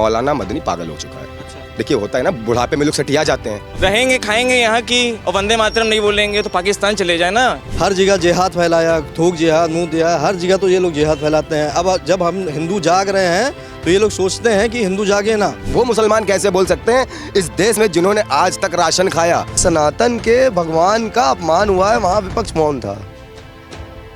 मौलाना मदनी पागल हो चुका है। देखिए होता है ना, बुढ़ापे में लोग सटिया जाते हैं। रहेंगे खाएंगे यहाँ की और वंदे मातरम नहीं बोलेंगे तो पाकिस्तान चले जाए ना। हर जगह जिहाद फैलाया, थूक जिहाद, मुंह दिया, हर जगह तो ये लोग जिहाद फैलाते हैं। अब जब हम हिंदू जाग रहे हैं तो ये लोग सोचते हैं कि हिंदू जागे ना। वो मुसलमान कैसे बोल सकते हैं इस देश में जिन्होंने आज तक राशन खाया? सनातन के भगवान का अपमान हुआ है, वहाँ विपक्ष मौन था,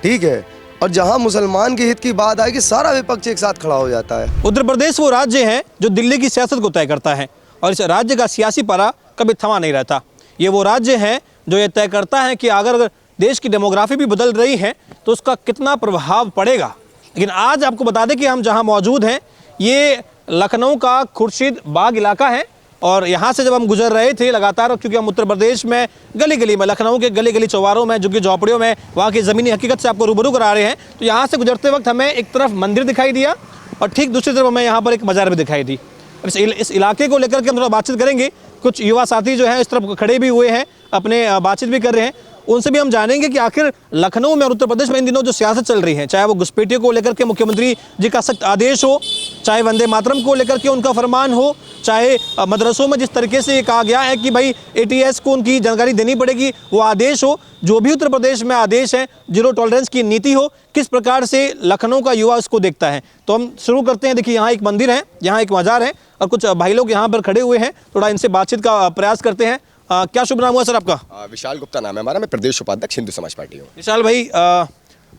ठीक है। और जहाँ मुसलमान के हित की बात आएगी सारा विपक्ष एक साथ खड़ा हो जाता है। उत्तर प्रदेश वो राज्य है जो दिल्ली की सियासत को तय करता है और इस राज्य का सियासी पारा कभी थमा नहीं रहता। ये वो राज्य है जो ये तय करता है कि अगर देश की डेमोग्राफी भी बदल रही है तो उसका कितना प्रभाव पड़ेगा। लेकिन आज आपको बता दें कि हम जहाँ मौजूद हैं ये लखनऊ का खुर्शीद बाग इलाका है और यहाँ से जब हम गुजर रहे थे लगातार, क्योंकि हम उत्तर प्रदेश में गली गली में, लखनऊ के गली गली चौबारों में, झुग्गी झोपड़ियों में वहाँ की ज़मीनी हकीकत से आपको रूबरू करा रहे हैं, तो यहाँ से गुजरते वक्त हमें एक तरफ मंदिर दिखाई दिया और ठीक दूसरी तरफ हमें यहाँ पर एक मज़ार भी दिखाई दी। इस इलाके को लेकर के हम थोड़ा बातचीत करेंगे। कुछ युवा साथी जो हैं इस तरफ खड़े भी हुए हैं, अपने बातचीत भी कर रहे हैं, उनसे भी हम जानेंगे कि आखिर लखनऊ में और उत्तर प्रदेश में इन दिनों जो सियासत चल रही है, चाहे वो घुसपैठियों को लेकर के मुख्यमंत्री जी का सख्त आदेश हो, चाहे वंदे मातरम को लेकर के उनका फरमान हो, चाहे मदरसों में जिस तरीके से ये कहा गया है कि भाई ATS को उनकी जानकारी देनी पड़ेगी, वो आदेश हो, जो भी उत्तर प्रदेश में आदेश है, जीरो टॉलरेंस की नीति हो, किस प्रकार से लखनऊ का युवा उसको देखता है। तो हम शुरू करते हैं। देखिए यहाँ एक मंदिर है, यहाँ एक मज़ार है और कुछ भाई लोग यहाँ पर खड़े हुए हैं, थोड़ा इनसे बातचीत का प्रयास करते हैं। क्या शुभ नाम हुआ सर आपका? विशाल गुप्ता नाम है हमारा, मैं प्रदेश उपाध्यक्ष हिंदू समाज पार्टी हूँ। विशाल भाई,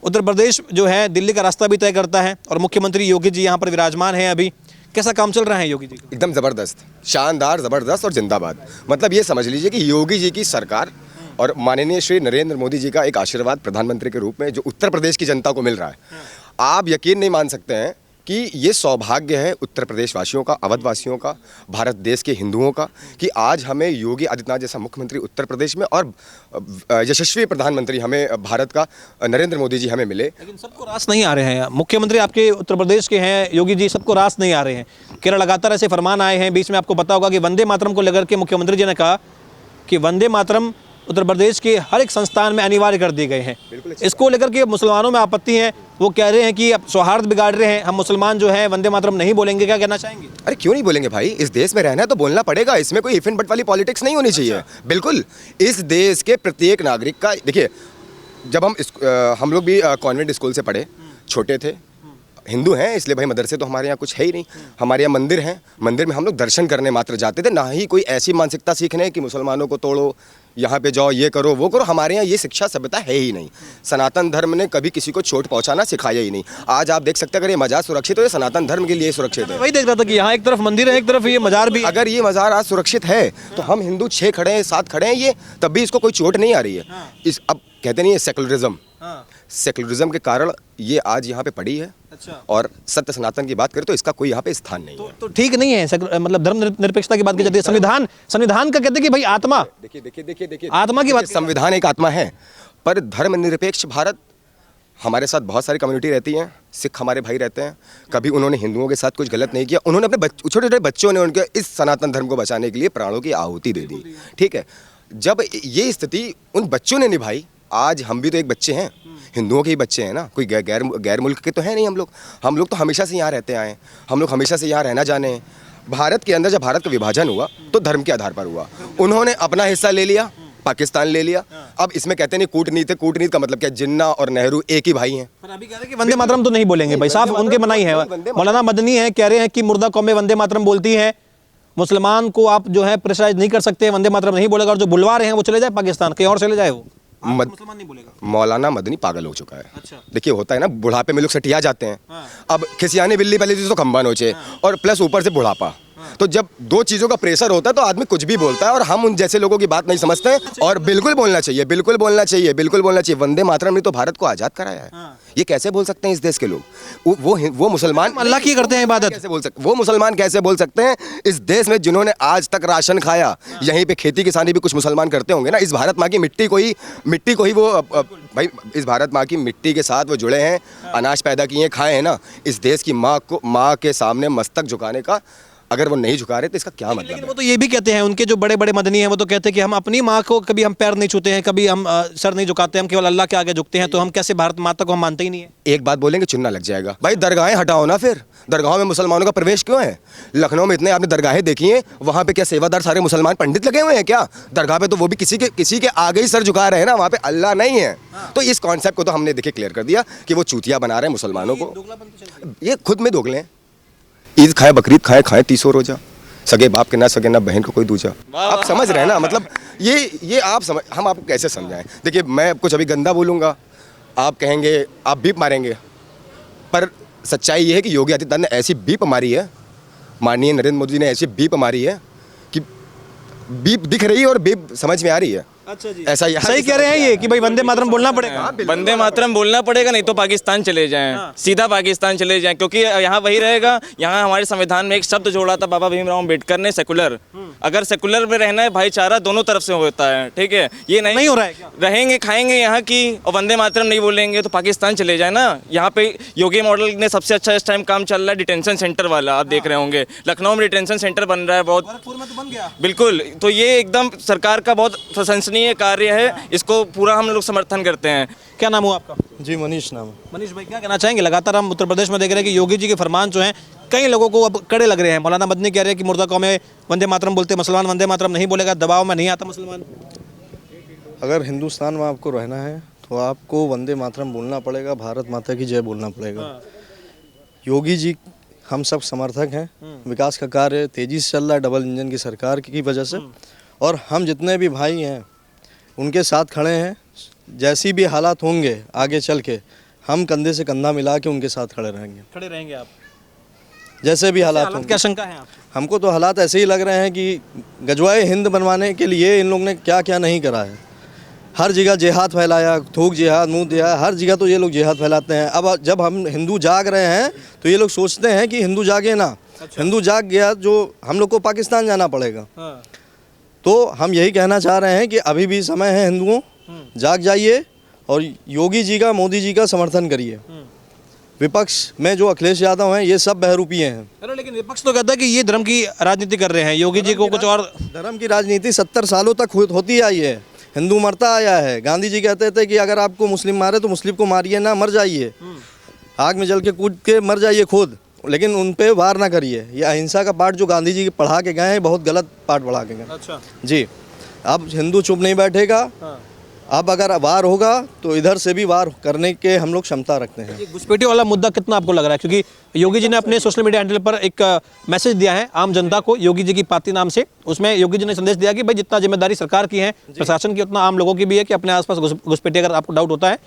उत्तर प्रदेश जो है दिल्ली का रास्ता भी तय करता है और मुख्यमंत्री योगी जी यहाँ पर विराजमान हैं। अभी कैसा काम चल रहा है योगी जी का? एकदम ज़बरदस्त, शानदार, ज़बरदस्त और जिंदाबाद। मतलब ये समझ लीजिए कि योगी जी की सरकार और माननीय श्री नरेंद्र मोदी जी का एक आशीर्वाद प्रधानमंत्री के रूप में जो उत्तर प्रदेश की जनता को मिल रहा है, आप यकीन नहीं मान सकते हैं कि ये सौभाग्य है उत्तर प्रदेश वासियों का, अवध वासियों का, भारत देश के हिंदुओं का, कि आज हमें योगी आदित्यनाथ जैसा मुख्यमंत्री उत्तर प्रदेश में और यशस्वी प्रधानमंत्री हमें भारत का नरेंद्र मोदी जी हमें मिले। लेकिन सबको रास नहीं आ रहे हैं। मुख्यमंत्री आपके उत्तर प्रदेश के हैं योगी जी, सबको रास नहीं आ रहे हैं। केरल लगातार ऐसे फरमान आए हैं। बीच में आपको पता होगा कि वंदे मातरम को लेकर के मुख्यमंत्री जी ने कहा कि वंदे मातरम उत्तर प्रदेश के हर एक संस्थान में अनिवार्य कर दिए गए हैं। इसको लेकर के मुसलमानों में आपत्ति है, वो कह रहे हैं कि अब सौहार्द बिगाड़ रहे हैं, हम मुसलमान जो हैं वंदे मातरम नहीं बोलेंगे। क्या कहना चाहेंगे? अरे क्यों नहीं बोलेंगे भाई, इस देश में रहना है तो बोलना पड़ेगा। इसमें कोई इफ एंड बट वाली पॉलिटिक्स नहीं होनी चाहिए। बिल्कुल, इस देश के प्रत्येक नागरिक का, देखिए जब हम लोग भी कॉन्वेंट स्कूल से पढ़े, छोटे थे, हिंदू हैं इसलिए भाई मदरसे तो हमारे यहाँ कुछ है ही नहीं। हमारे यहाँ मंदिर हैं, मंदिर में हम लोग दर्शन करने मात्र जाते थे, ना ही कोई ऐसी मानसिकता सीखने कि मुसलमानों को तोड़ो, यहाँ पे जाओ, ये करो, वो करो। हमारे यहाँ ये शिक्षा सभ्यता है ही नहीं। सनातन धर्म ने कभी किसी को चोट पहुँचाना सिखाया ही नहीं। आज आप देख सकते हैं अगर ये मजार सुरक्षित हो, ये सनातन धर्म के लिए सुरक्षित है। वही देख रहा था कि यहाँ एक तरफ मंदिर है, एक तरफ ये मजार भी। अगर ये मजार आज सुरक्षित है तो हम हिंदू 6 खड़े हैं, 7 खड़े हैं, ये तब भी इसको कोई चोट नहीं आ रही है। इस अब कहते नहीं है सेकुलरिज्म, सेकुलरिज्म के कारण ये आज यहाँ पे पड़ी है। अच्छा। और सत्य सनातन की बात करें तो इसका कोई यहाँ पे स्थान नहीं है। तो ठीक नहीं है, मतलब धर्म निरपेक्षता की बात की जाती है। संविधान का कहते हैं कि भाई आत्मा, देखिए आत्मा की बात। संविधान एक आत्मा है, पर धर्मनिरपेक्ष भारत, हमारे साथ बहुत सारी कम्युनिटी रहती हैं, सिख हमारे भाई रहते हैं, कभी उन्होंने हिंदुओं के साथ कुछ गलत नहीं किया। उन्होंने अपने छोटे छोटे बच्चों ने उनके इस सनातन धर्म को बचाने के लिए प्राणों की आहुति दे दी। ठीक है, जब ये स्थिति उन बच्चों ने निभाई, आज हम भी तो एक बच्चे हैं, हिंदुओं के ही बच्चे हैं ना, कोई गैर मुल्क के तो है नहीं। हम लोग तो हमेशा से यहाँ रहते आए हैं, हम लोग हमेशा से यहाँ रहना जाने हैं। भारत के अंदर जब भारत का विभाजन हुआ तो धर्म के आधार पर हुआ, उन्होंने अपना हिस्सा ले लिया, पाकिस्तान ले लिया। अब इसमें कहते नहीं कूटनीति, कूटनीति का मतलब क्या, जिन्ना और नेहरू एक ही भाई हैं। पर अभी कह रहे हैं कि वंदे मातरम तो नहीं बोलेंगे भाई, साफ उनके मनाही है। मौलाना मदनी है, कह रहे हैं कि मुर्दा कौमें वंदे मातरम बोलती है, मुसलमान को आप जो है प्रेशराइज नहीं कर सकते, वंदे मातरम नहीं बोलेगा, और जो बुलवा रहे हैं वो चले जाए पाकिस्तान, कहीं और चले जाए, वो मुसलमान नहीं बोलेगा। मौलाना मदनी पागल हो चुका है। अच्छा। देखिए होता है ना, बुढ़ापे में लोग सटिया जाते हैं। अब खिसियानी बिल्ली पहले चीज तो खंबा नोचे, और प्लस ऊपर से बुढ़ापा। तो जब दो चीजों का प्रेशर होता है तो आदमी कुछ भी बोलता है, और हम उन जैसे लोगों की बात नहीं समझते हैं। और बिल्कुल बोलना चाहिए, बिल्कुल बोलना चाहिए, बिल्कुल बोलना चाहिए। वंदे मातरम ने तो भारत को आजाद कराया है। ये कैसे बोल सकते हैं इस देश के लोग? वो मुसलमान अल्लाह की करते हैं इबादत, कैसे बोल सकते? वो मुसलमान कैसे बोल सकते हैं इस देश में जिन्होंने आज तक राशन खाया? यहीं पे खेती किसानी भी कुछ मुसलमान करते होंगे ना। इस भारत माँ की मिट्टी को ही वो भाई, इस भारत माँ की मिट्टी के साथ वो जुड़े हैं, अनाज पैदा किए, खाए हैं ना। इस देश की माँ के सामने मस्तक झुकाने का अगर वो नहीं झुका रहे तो इसका क्या मतलब लेकिन है? वो तो ये भी कहते हैं, उनके जो बड़े बड़े मदनी हैं वो तो कहते हैं कि हम अपनी माँ को कभी हम पैर नहीं छूते हैं, कभी हम सर नहीं झुकाते, हम केवल अल्लाह के आगे झुकते हैं, तो हम कैसे भारत माता को हम मानते ही नहीं है। एक बात बोलेंगे चुनना लग जाएगा। भाई दरगाहें हटाओ ना, फिर दरगाहों में मुसलमानों का प्रवेश क्यों है? लखनऊ में इतने आपने दरगाहें देखी हैं, वहाँ पे क्या सेवादार सारे मुसलमान पंडित लगे हुए हैं क्या? दरगाह पे तो वो भी किसी के आगे ही सर झुका रहे हैं ना, वहाँ पे अल्लाह नहीं है। तो इस कॉन्सेप्ट को तो हमने देखिए क्लियर कर दिया कि वो चूतिया बना रहे हैं मुसलमानों को। ये खुद में दोगले हैं। ईद खाए, बकरीद खाए 30 रोजा, सगे बाप के ना सगे ना बहन को कोई दूजा। आप समझ रहे हैं ना? मतलब ये आप समझ, हम आपको कैसे समझाएं? देखिए मैं कुछ अभी गंदा बोलूँगा, आप कहेंगे, आप बीप मारेंगे, पर सच्चाई ये है कि योगी आदित्यनाथ ने ऐसी बीप मारी है, माननीय नरेंद्र मोदी ने ऐसी बीप मारी है कि बीप दिख रही है और बीप समझ में आ रही है। अच्छा जी, ऐसा यहाँ सही कह रहे हैं ये कि भाई वंदे मातरम बोलना पड़ेगा। वंदे मातरम बोलना पड़ेगा, नहीं तो पाकिस्तान चले जाएं, सीधा पाकिस्तान चले जाएं, क्योंकि यहाँ वही रहेगा। यहाँ हमारे संविधान में एक शब्द जोड़ा था बाबा भीमराव अम्बेडकर ने, सेकुलर। अगर सेकुलर में रहना है, भाईचारा दोनों तरफ से होता है, ठीक है? ये नहीं हो रहा है क्या? रहेंगे खाएंगे यहाँ की और वंदे मातरम नहीं बोलेंगे तो पाकिस्तान चले जाए ना। यहाँ पे योगी मॉडल ने सबसे अच्छा इस टाइम काम चल रहा है डिटेंशन सेंटर वाला, आप देख रहे होंगे लखनऊ में डिटेंशन सेंटर बन रहा है बहुत, गोरखपुर में तो बन गया। बिल्कुल। तो ये एकदम सरकार का बहुत प्रशंसनीय कार्य है, इसको पूरा हम लोग समर्थन करते हैं। क्या नाम हुआ आपका? जी मनीष नाम है। मनीष भाई, क्या कहना चाहेंगे? लगातार हम उत्तर प्रदेश में देख रहे हैं कि योगी जी के फरमान जो हैं कई लोगों को अब कड़े लग रहे हैं। मौलाना मदनी कह रहे हैं कि मुर्दा कौमें वंदे मातरम बोलते, मुसलमान वंदे मातरम नहीं बोलेगा, दबाव में नहीं आता मुसलमान। अगर हिंदुस्तान में आपको रहना है तो आपको वंदे मातरम बोलना पड़ेगा, भारत माता की जय बोलना पड़ेगा। योगी जी हम सब समर्थक हैं, विकास का कार्य तेज़ी से चल रहा है डबल इंजन की सरकार की वजह से, और हम जितने भी भाई हैं उनके साथ खड़े हैं। जैसी भी हालात होंगे आगे चल के हम कंधे से कंधा मिला के उनके साथ खड़े रहेंगे आप, जैसे भी हालात होंगे। क्या शंका है आपको? हमको तो हालात ऐसे ही लग रहे हैं कि गजवाए हिंद बनवाने के लिए इन लोग ने क्या क्या नहीं करा है। हर जगह जिहाद फैलाया, थूक जिहाद, मुंह दिया, हर जगह तो ये लोग जिहाद फैलाते हैं। अब जब हम हिंदू जाग रहे हैं तो ये लोग सोचते हैं कि हिंदू जागे ना। हिंदू जाग गया जो हम लोग को पाकिस्तान जाना पड़ेगा। तो हम यही कहना चाह रहे हैं कि अभी भी समय है, हिंदुओं जाग जाइए और योगी जी का, मोदी जी का समर्थन करिए। विपक्ष में जो अखिलेश यादव हैं ये सब बहरूपिये हैं। अरे लेकिन विपक्ष तो कहता है कि ये धर्म की राजनीति कर रहे हैं, योगी जी को कुछ और। धर्म की राजनीति 70 सालों तक होती आई है, हिंदू मरता आया है। गांधी जी कहते थे कि अगर आपको मुस्लिम मारे तो मुस्लिम को मारिए ना, मर जाइए, आग में जल के कूद के मर जाइए खुद, लेकिन उन पे वार ना करिए। ये अहिंसा का पाठ जो गांधी जी पढ़ा के गए हैं बहुत गलत पाठ पढ़ा के गए। अच्छा जी, अब हिंदू चुप नहीं बैठेगा। अब अगर वार होगा तो इधर से भी वार करने के हम लोग क्षमता रखते हैं। ये घुसपैठी वाला मुद्दा कितना आपको लग रहा है? क्योंकि योगी जी ने अपने सोशल मीडिया हैंडल पर एक मैसेज दिया है आम जनता को, योगी जी की पार्टी नाम से। उसमें योगी जी ने संदेश दिया कि भाई जितना जिम्मेदारी सरकार की है, प्रशासन की, उतना आम लोगों की भी है कि अपने आसपास घुसपैठी अगर आपको डाउट होता है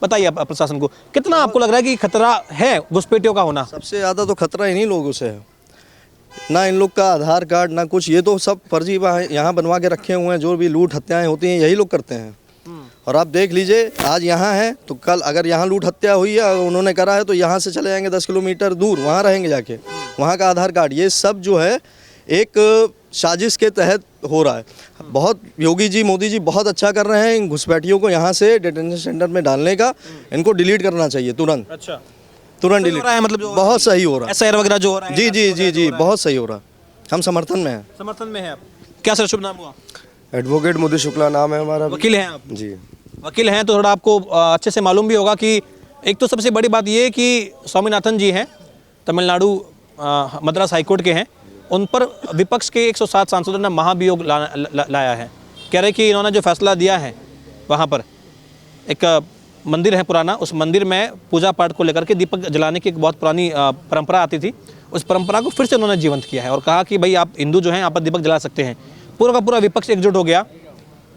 बताइए आप प्रशासन को। कितना आपको लग रहा है कि खतरा है घुसपैठियों का होना? सबसे ज़्यादा तो खतरा इन्हीं लोगों से है, ना इन लोग का आधार कार्ड ना कुछ। ये तो सब फर्जी यहाँ बनवा के रखे हुए हैं। जो भी लूट हत्याएं होती हैं यही लोग करते हैं। और आप देख लीजिए, आज यहाँ है तो कल अगर यहाँ लूट हत्या हुई है उन्होंने करा है तो यहाँ से चले जाएंगे 10 किलोमीटर दूर, वहाँ रहेंगे जाके, वहाँ का आधार कार्ड। ये सब जो है एक साजिश के तहत हो रहा है। बहुत योगी जी, मोदी जी बहुत अच्छा कर रहे हैं इन घुसपैठियों को यहाँ से डिटेंशन सेंटर में डालने का। इनको डिलीट करना चाहिए तुरंत। अच्छा, तुरंत डिलीट हो रहा है, मतलब बहुत सही हो रहा है। SIR वगैरह जो हो रहा है? जी जी जी जी, बहुत सही हो रहा है। हम समर्थन में हैं। समर्थन में है आप? क्या सर शुभ नाम हुआ? एडवोकेट मोदी शुक्ला नाम है हमारा। वकील हैं आप? जी, वकील हैं तो थोड़ा आपको अच्छे से मालूम भी होगा कि एक तो सबसे बड़ी बात ये है कि स्वामीनाथन जी हैं, तमिलनाडु मद्रास हाईकोर्ट के हैं, उन पर विपक्ष के 107 सांसदों ने महाभियोग लाया है। कह रहे कि इन्होंने जो फैसला दिया है, वहाँ पर एक मंदिर है पुराना, उस मंदिर में पूजा पाठ को लेकर के दीपक जलाने की एक बहुत पुरानी परंपरा आती थी, उस परंपरा को फिर से उन्होंने जीवंत किया है और कहा कि भाई आप हिंदू जो हैं यहाँ पर दीपक जला सकते हैं। पूरा का पूरा विपक्ष एकजुट हो गया,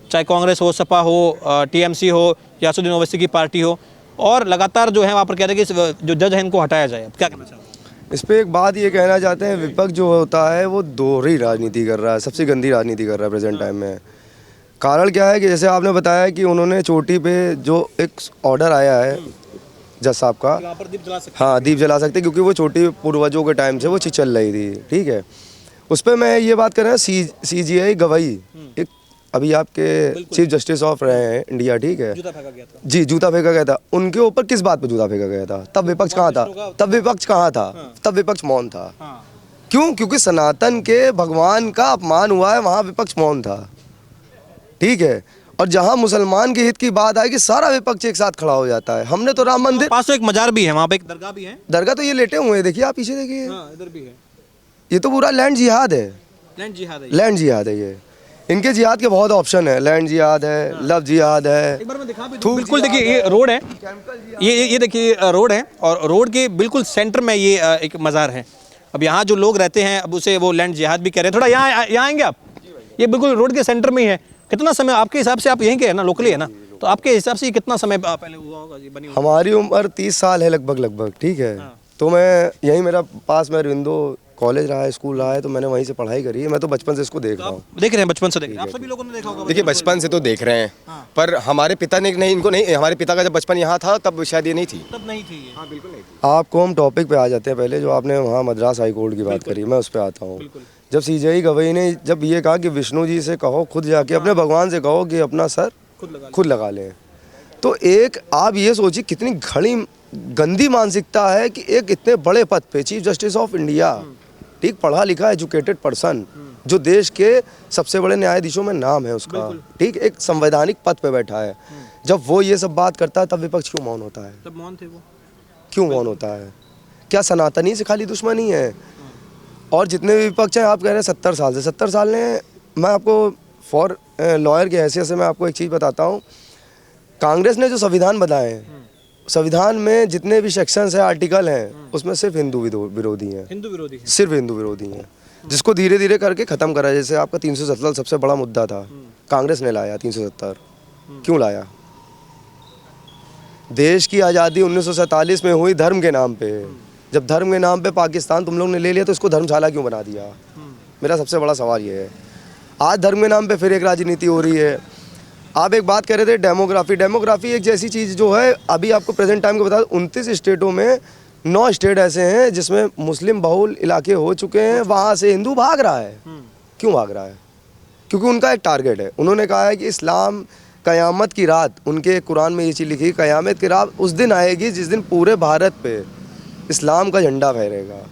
चाहे कांग्रेस हो, सपा हो, TMC हो, यासुद्दीन ओवैसी की पार्टी हो, और लगातार जो है वहाँ पर कह रहे हैं कि जो जज है इनको हटाया जाए। क्या कहना चाहते हैं इस पे एक बात ये कहना चाहते हैं, विपक्ष जो होता है वो दोहरी राजनीति कर रहा है, सबसे गंदी राजनीति कर रहा है प्रेजेंट टाइम में। कारण क्या है कि जैसे आपने बताया कि उन्होंने चोटी पे जो एक ऑर्डर आया है जज साहब का, यहाँ पर दीप जला सकते? हाँ दीप जला सकते, क्योंकि वो चोटी पूर्वजों के टाइम से वो चल रही थी, ठीक है। उस पर मैं ये बात कर रहा हूँ, CGI गवाही, एक अभी आपके चीफ जस्टिस ऑफ रहे हैं इंडिया, ठीक है, जूता फेंका गया था। जी जूता फेंका गया था, उनके ऊपर किस बात पे जूता फेंका गया था? तब विपक्ष कहाँ था? तब विपक्ष कहाँ था? तब विपक्ष मौन था। क्यों? क्योंकि सनातन के भगवान का अपमान हुआ है, वहाँ विपक्ष मौन था, ठीक है। और जहाँ मुसलमान के हित की बात आएगी सारा विपक्ष एक साथ खड़ा हो जाता है। हमने तो राम मंदिर, पास तो एक मजार भी है, वहाँ पे एक दरगाह भी है। दरगाह तो ये लेटे हुए हैं, देखिए आप पीछे देखिए, इधर भी है। ये तो पूरा लैंड जिहाद है, लैंड जिहाद है। लैंड जिहाद है ये। इनके जिहाद के बहुत ऑप्शन है, लैंड जिहाद है, लव जिहाद है। एक बार मैं दिखा भी दूं। बिल्कुल देखिए ये रोड है, ये देखिए रोड है, और रोड के बिल्कुल सेंटर में ये एक मज़ार है। अब यहाँ जो लोग रहते हैं, अब उसे वो लैंड जिहाद भी कह रहे हैं। थोड़ा यहाँ आएंगे आप? ये बिल्कुल रोड के सेंटर में ही है। कितना समय आपके हिसाब से, आप यहीं के है ना, लोकली है ना, तो आपके हिसाब से ये कितना समय पहले हुआ होगा ये बनी हुई? हमारी उम्र 30 साल है लगभग, ठीक है। तो मैं यहीं, मेरा पास में अरविंदो कॉलेज रहा है, स्कूल रहा है, तो मैंने वहीं से पढ़ाई करी है। मैं तो बचपन से इसको देख रहा हूँ। देख रहे हैं, बचपन से देख रहे हैं। आप सभी लोगों ने देखा होगा। देखिए बचपन से तो देख रहे हैं, पर हमारे पिता ने नहीं, इनको नहीं, हमारे पिता का जब बचपन यहाँ था तब शायद ये नहीं थी। तब नहीं थी ये। हाँ बिल्कुल नहीं थी। आपको हम टॉपिक पे आ जाते हैं। पहले जो आपने वहाँ मद्रास हाई कोर्ट की बात करी, मैं उस पर आता हूँ। जब सीजेआई गवई ने जब ये कहा कि विष्णु जी से कहो, खुद जाके अपने भगवान से कहो कि अपना सर खुद लगा लें, तो एक आप ये सोचिए कितनी घड़ी गंदी मानसिकता है कि एक इतने बड़े पद पे, चीफ जस्टिस ऑफ इंडिया, ठीक, पढ़ा लिखा एजुकेटेड पर्सन, जो देश के सबसे बड़े न्यायाधीशों में नाम है उसका, ठीक, एक संवैधानिक पद पे बैठा है, जब वो ये सब बात करता है तब विपक्ष क्यों मौन होता है? तब मौन थे वो। क्यों मौन होता है? क्या सनातनी से खाली दुश्मनी है? और जितने भी विपक्ष हैं, आप कह रहे हैं 70 साल से, 70 साल ने, मैं आपको फॉर लॉयर की हैसियत से मैं आपको एक चीज़ बताता हूँ। कांग्रेस ने जो संविधान बनाए हैं, संविधान में जितने भी सेक्शंस हैं, आर्टिकल हैं, उसमें सिर्फ हिंदू विरोधी हैं, हिंदू विरोधी है। सिर्फ हिंदू विरोधी हैं, जिसको धीरे धीरे करके ख़त्म करा। जैसे आपका 370 सबसे बड़ा मुद्दा था, कांग्रेस ने लाया 370। क्यों लाया? देश की आज़ादी 1947 में हुई धर्म के नाम पे। जब धर्म के नाम पे पाकिस्तान तुम लोग ने ले लिया, तो इसको धर्मशाला क्यों बना दिया? मेरा सबसे बड़ा सवाल ये है। आज धर्म के नाम पे फिर एक राजनीति हो रही है। आप एक बात कह रहे थे डेमोग्राफी एक जैसी चीज़ जो है, अभी आपको प्रेजेंट टाइम को बता दूं, 29 स्टेटों में 9 स्टेट ऐसे हैं जिसमें मुस्लिम बहुल इलाके हो चुके हैं, वहाँ से हिंदू भाग रहा है। क्यों भाग रहा है? क्योंकि उनका एक टारगेट है। उन्होंने कहा है कि इस्लाम क़यामत की रात, उनके कुरान में ये चीज़ लिखी, क़यामत की रात उस दिन आएगी जिस दिन पूरे भारत पे इस्लाम का झंडा फहरेगा।